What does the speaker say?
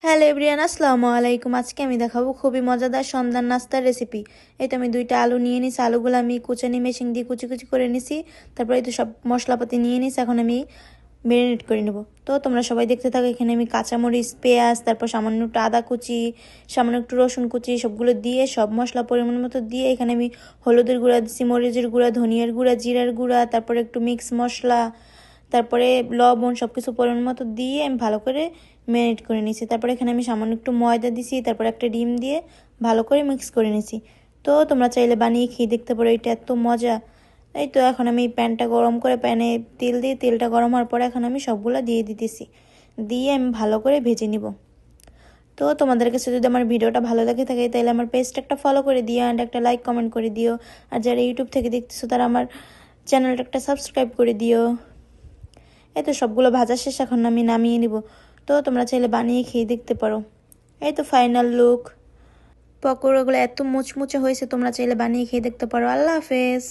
Hello everyone, আসসালামু আলাইকুম। আজকে আমি দেখাবো খুবই মজাদার সন্ধ্যার নাস্তার রেসিপি। এই তো আমি 2টা আলু নিয়ে নিছি, আলুগুলো আমি কুচানি মেশিন দিয়ে কুচি কুচি করে নিছি। তারপরে এই তো সব মশলাপাতি নিয়ে নিছি, এখন আমি ম্যারিনেট করে নেব। তো তোমরা সবাই দেখতে থাকো। এখানে আমি কাঁচামরিচ, পেঁয়াজ, তারপর সামান্য একটু আদা কুচি, সামান্য একটু রসুন কুচি, সবগুলো দিয়ে সব মশলা পরিমাণ মতো দিয়ে এখানে আমি হলুদের গুঁড়া দিচ্ছি, মরিচের গুঁড়া, ধনিয়ার গুঁড়া, জিরার গুঁড়া, তারপরে একটু মিক্স মশলা, তারপরে লবণ, সব কিছু পরিমাণ মতো দিয়ে আমি ভালো করে ম্যারিনেট করে নিয়েছি। তারপরে এখানে আমি সামান্য একটু ময়দা দিছি, তারপর একটা ডিম দিয়ে ভালো করে মিক্স করে নিয়েছি। তো তোমরা চাইলে বানিয়ে খেয়ে দেখতে পারো, এটা এত মজা। এই তো এখন আমি প্যানটা গরম করে প্যানে তেল দিয়ে, তেলটা গরম হওয়ার পরে এখন আমি সবগুলো দিয়ে দিতেছি, দিয়ে আমি ভালো করে ভেজে নিব। তো তোমাদের কাছে যদি আমার ভিডিওটা ভালো লাগে থাকে তাহলে আমার পেজটা একটা ফলো করে দিও অ্যান্ড একটা লাইক কমেন্ট করে দিও। আর যারা ইউটিউব থেকে দেখতেছো তারা আমার চ্যানেলটা একটা সাবস্ক্রাইব করে দিও। এই তো সবগুলো ভাজা শেষ, এখন আমি নামিয়ে নিব। তো তোমরা চাইলে বানিয়ে খেয়ে দেখতে পারো। এই তো ফাইনাল লুক। পকোড়াগুলো এত মুচমুচে হয়েছে, তোমরা চাইলে বানিয়ে খেয়ে দেখতে পারো। আল্লাহ হাফেজ।